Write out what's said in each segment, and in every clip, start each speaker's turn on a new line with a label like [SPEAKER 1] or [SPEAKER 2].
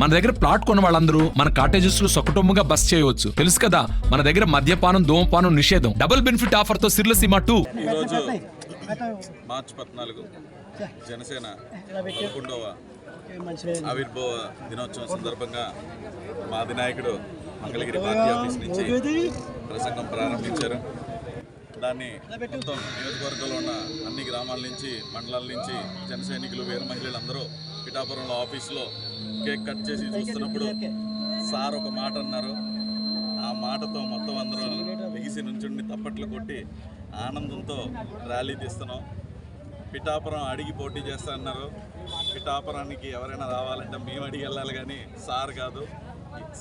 [SPEAKER 1] మన దగ్గర ప్లాట్ కొన్న వాళ్ళందరూ మన కాటేజెస్ లో సొకటొమ్ముగా బస్ చేయవచ్చు. తెలుసు కదా, మన దగ్గర మద్యపానం ధూమపానం నిషేధం. డబుల్ బెనిఫిట్ ఆఫర్ తో సిర్లసీమ 2.
[SPEAKER 2] ఈ రోజు మార్చి 14 జనసేన 11వ ఆవిర్భావ దినోత్సవం సందర్భంగా మా అధినాయకుడు మంగళగిరి పార్టీ ఆఫీస్ నుంచి ప్రసంగం ప్రారంభించారు. దాన్ని మొత్తం నియోజకవర్గంలో ఉన్న అన్ని గ్రామాల నుంచి, మండలాల నుంచి జన సైనికులు, వీర మహిళలు అందరూ పిఠాపురంలో ఆఫీసులో కేక్ కట్ చేసి చూస్తున్నప్పుడు సార్ ఒక మాట అన్నారు. ఆ మాటతో మొత్తం అందరూ లెగిసి నుంచుండి తప్పట్లు కొట్టి ఆనందంతో ర్యాలీ తీస్తున్నాం. పిఠాపురం అడిగి పోటీ చేస్తా అన్నారు. పిఠాపురానికి ఎవరైనా రావాలంటే మేము అడిగి వెళ్ళాలి కానీ సార్ కాదు.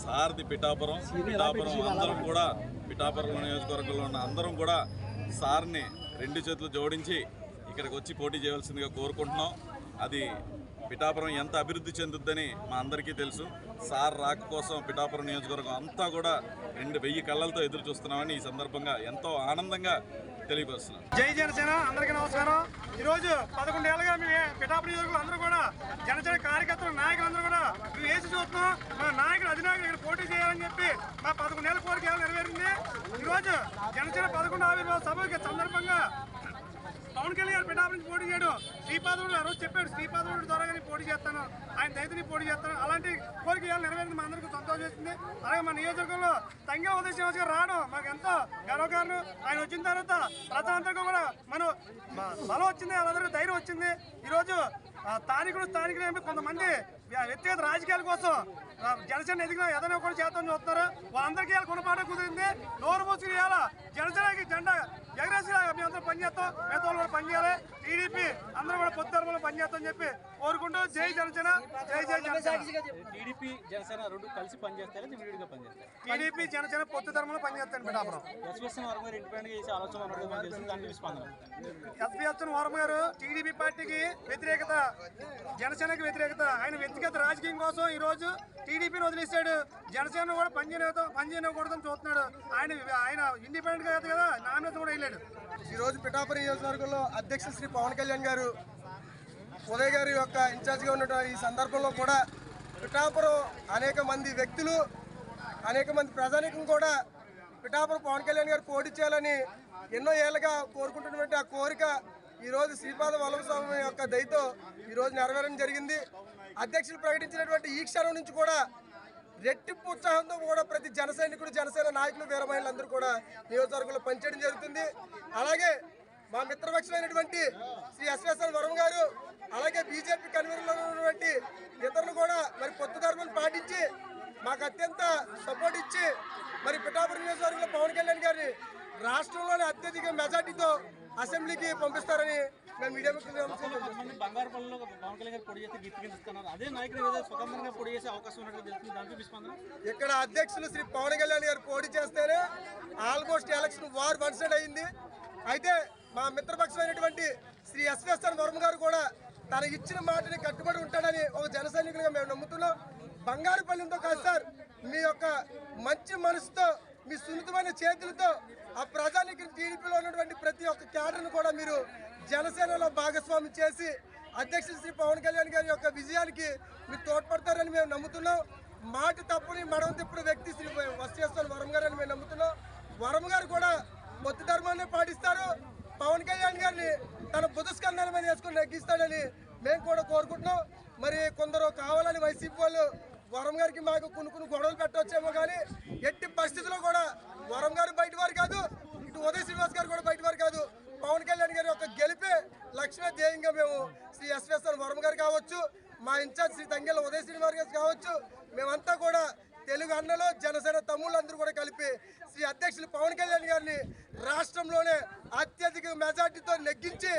[SPEAKER 2] సార్ది పిఠాపురం. పిఠాపురం అందరం కూడా, పిఠాపురం నియోజకవర్గంలో ఉన్న అందరం కూడా సార్ని 2 చేతులు జోడించి ఇక్కడికి వచ్చి పోటీ చేయవలసిందిగా కోరుకుంటున్నాం. అది పిఠాపురం ఎంత అభివృద్ధి చెందుద్దని మా అందరికీ తెలుసు. సార్ రాక కోసం పిఠాపురం నియోజకవర్గం అంతా కూడా 2,000 కళ్ళలతో ఎదురు చూస్తున్నామని ఈ సందర్భంగా ఎంతో ఆనందంగా తెలియపరుస్తున్నాం.
[SPEAKER 3] జై జనసేన. అందరికీ నమస్కారం. ఈరోజు 11 ఏళ్ళుగా మేము పిఠాపురం నియోజకవర్గం అందరూ కూడా జనసేన కార్యకర్తలు, నాయకులందరూ కూడా మేము వేసి చూస్తున్నాం. మా నాయకుడు, అధినాయకుడు ఇక్కడ పోటీ చేయాలని చెప్పి మా 11 ఏళ్ళ కోరిక నెరవేరింది. ఈరోజు జనసేన 11వ ఆవిర్భావ సభకి సందర్భంగా పవన్ కళ్యాణ్ పిఠాపురం నుంచి పోటీ చేయడం, శ్రీపాదవుడు ఆ రోజు చెప్పాడు, శ్రీపాదవుడు ద్వారా నేను పోటీ చేస్తాను, ఆయన దయతని పోటీ చేస్తాను. అలాంటి కోరిక నెరవేరింది. మా అందరికీ సంతోషం వేసింది. అలాగే మా నియోజకవర్గంలో తంగే ఉదయ శ్రీనివాస్ గారు రావడం మాకు ఎంతో గర్వకారణం. ఆయన వచ్చిన తర్వాత ప్రజలందరికీ కూడా మనం బలం వచ్చింది, వాళ్ళందరికీ ధైర్యం వచ్చింది. ఈరోజు స్థానికులు కొంతమంది వ్యక్తిగత రాజకీయాల కోసం జనసేన ఎదిగిన ఏదైనా కూడా చేద్దామని చూస్తున్నారు. వాళ్ళందరికీ గుణపాఠం కుదిరింది. నోరు మూసుకుని ఇవాళ జనసేనకి జెండా ఎగరేసి మేము అందరూ పనిచేస్తాం. మిగతా కూడా పనిచేయాలి. టీడీపీ అందరూ కూడా పొత్తు ధర్మంలో పనిచేస్తామని చెప్పి కోరుకుంటూ జై జనసేన, జై జై జనసేన.
[SPEAKER 4] టీడీపీ జనసేన రెండు కలిసి పనిచేస్తారు, విడిగా పనిచేస్తారు.
[SPEAKER 3] టీడీపీ జనసేన పొత్తు ధర్మంలో పనిచేస్తాను. పిఠాపురం ఎస్పీఎస్ వర్మ గారు టీడీపీ పార్టీకి వ్యతిరేకత, జనసేనకి వ్యతిరేకత. ఆయన వ్యక్తిగత రాజకీయం కోసం ఈ రోజు టీడీపీని వదిలేశాడు. జనసేన కూడా పనిచేయకూడదని చూస్తున్నాడు. ఆయన ఇండిపెండెంట్ గా కదా, నామినేషన్ కూడా వెళ్ళాడు.
[SPEAKER 5] ఈ రోజు పిఠాపురం నియోజకవర్గంలో అధ్యక్షులు శ్రీ పవన్ కళ్యాణ్ గారు, ఉదయ్ గారి యొక్క ఇన్ఛార్జిగా ఉన్న ఈ సందర్భంలో కూడా పిఠాపురం అనేక మంది వ్యక్తులు, అనేక మంది ప్రజానికం కూడా పిఠాపురం పవన్ కళ్యాణ్ గారు పోటీ చేయాలని ఎన్నో ఏళ్ళుగా కోరుకుంటున్నటువంటి ఆ కోరిక ఈరోజు శ్రీపాద వల్లభ స్వామి యొక్క దయతో ఈరోజు నెరవేరడం జరిగింది. అధ్యక్షులు ప్రకటించినటువంటి ఈ క్షణం నుంచి కూడా రెట్టింపు ఉత్సాహంతో కూడా ప్రతి జన సైనికుడు, జనసేన నాయకులు, వీర మహిళలందరూ కూడా నియోజకవర్గంలో పనిచేయడం జరుగుతుంది. అలాగే మా మిత్రపక్షమైనటువంటి శ్రీ ఎస్వేశ్వర వర్మ గారు, అలాగే బీజేపీ కన్వీనర్లో ఉన్నటువంటి ఇతరులు కూడా మరి పొత్తు ధర్మాన్ని పాటించి మాకు అత్యంత సపోర్ట్ ఇచ్చి మరి పిఠాపురం నియోజకవర్గంలో పవన్ కళ్యాణ్ గారిని రాష్ట్రంలోనే అత్యధిక మెజార్టీతో అసెంబ్లీకి పంపిస్తారని మేము మీడియా
[SPEAKER 4] బంగారుపల్లిలో పవన్ కళ్యాణ్ గారు పొడి చేస్తే గీర్తిస్తున్నారు. అదే నాయకుడు స్వతంత్రంగా పొడి చేసే అవకాశం ఉన్నట్టు తెలుస్తుంది. దానికి స్పందన
[SPEAKER 5] ఇక్కడ అధ్యక్షులు శ్రీ పవన్ కళ్యాణ్ గారు పోటీ చేస్తేనే almost election war one side అయింది. అయితే మా మిత్రపక్షమైనటువంటి శ్రీ ఎస్వేశ్వర వర్మ గారు కూడా తన ఇచ్చిన మాటని కట్టుబడి ఉంటాడని ఒక జన సైనికులుగా మేము నమ్ముతున్నాం. బంగారుపల్లితో కాదు సార్, మీ యొక్క మంచి మనసుతో, మీ సున్నితమైన చేతులతో ఆ ప్రజానికి టీడీపీలో ఉన్నటువంటి ప్రతి ఒక్క క్యాడర్ను కూడా మీరు జనసేనలో భాగస్వామి చేసి అధ్యక్షుడు శ్రీ పవన్ కళ్యాణ్ గారి యొక్క విజయానికి మీరు తోడ్పడతారని మేము నమ్ముతున్నాం. మాట తప్పుని మడవ తిప్పుడు వ్యక్తి శ్రీ ఎస్వేశ్వర వర్మ గారు అని మేము నమ్ముతున్నాం. వర్మ గారు కూడా పొత్తు ధర్మాన్ని పాటిస్తారు. పవన్ కళ్యాణ్ గారిని తన బుధస్కంధాల మీద వేసుకొని నెగ్గిస్తాడని మేము కూడా కోరుకుంటున్నాం. మరి కొందరు కావాలని వైసీపీ వాళ్ళు వరం గారికి మాకు కొన్ని గొడవలు పెట్టవచ్చేమో, కానీ ఎట్టి పరిస్థితుల్లో కూడా వరం గారు బయటవారు కాదు, ఇటు ఉదయ్ శ్రీనివాస్ గారు కూడా బయటవారు కాదు. పవన్ కళ్యాణ్ గారి యొక్క గెలిపే లక్ష్య ధ్యేయంగా మేము శ్రీ ఎస్వేశ్వర వర్మ గారు కావచ్చు, మా ఇన్ఛార్జ్ శ్రీ తంగెల ఉదయ్ శ్రీనివాస్ గారు కావచ్చు, మేమంతా కూడా తెలుగు అన్నలో జనసేన తమ్ముళ్ళందరూ కూడా కలిపి శ్రీ అధ్యక్షులు పవన్ కళ్యాణ్ గారిని రాష్ట్రంలోనే అత్యధిక మెజార్టీతో నెగ్గించి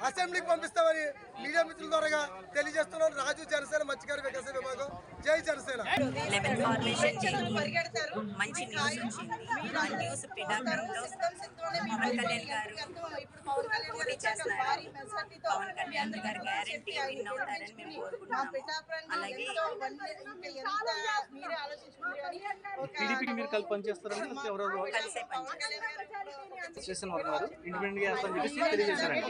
[SPEAKER 5] అసెంబ్లీకి పంపిస్తామని మీడియా మిత్రుల ద్వారా తెలియజేస్తున్నాం. రాజు, జనసేన మత్స్యకార వికాస విభాగం. జై జనసేన.
[SPEAKER 6] మంచి న్యూస్ వచ్చింది. ఆ న్యూస్ పిఠాపురంలో పవన్ కళ్యాణ్ గారు పోటీ చేస్తున్నారు. పవన్ కళ్యాణ్ గారు గ్యారంటీ విన్ అవుతారని మేము కోరుకుంటున్నాము. అలాగే
[SPEAKER 4] టీడీపీకి మీరు కలిపి పనిచేస్తారని ఎవరెవరు
[SPEAKER 6] కలిసే పనిచేస్తాం.
[SPEAKER 4] చేసిన వారు ఇండిపెండెంట్ గా వేస్తామని చెప్పేసి తెలియజేశారండి.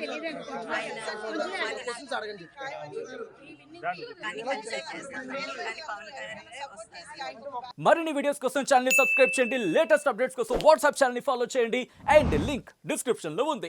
[SPEAKER 6] కానీ కలిసే చేస్తాం. కానీ పవన్ కళ్యాణ్ వస్తారు.
[SPEAKER 7] మరిన్ని వీడియోస్ కోసం ఛానల్ ని సబ్స్క్రైబ్ చేయండి, లేటెస్ట్ అప్డేట్స్ కోసం వాట్సాప్ ఛానల్ ని ఫాలో చేయండి అండ్ లింక్ డిస్క్రిప్షన్ లో ఉంది.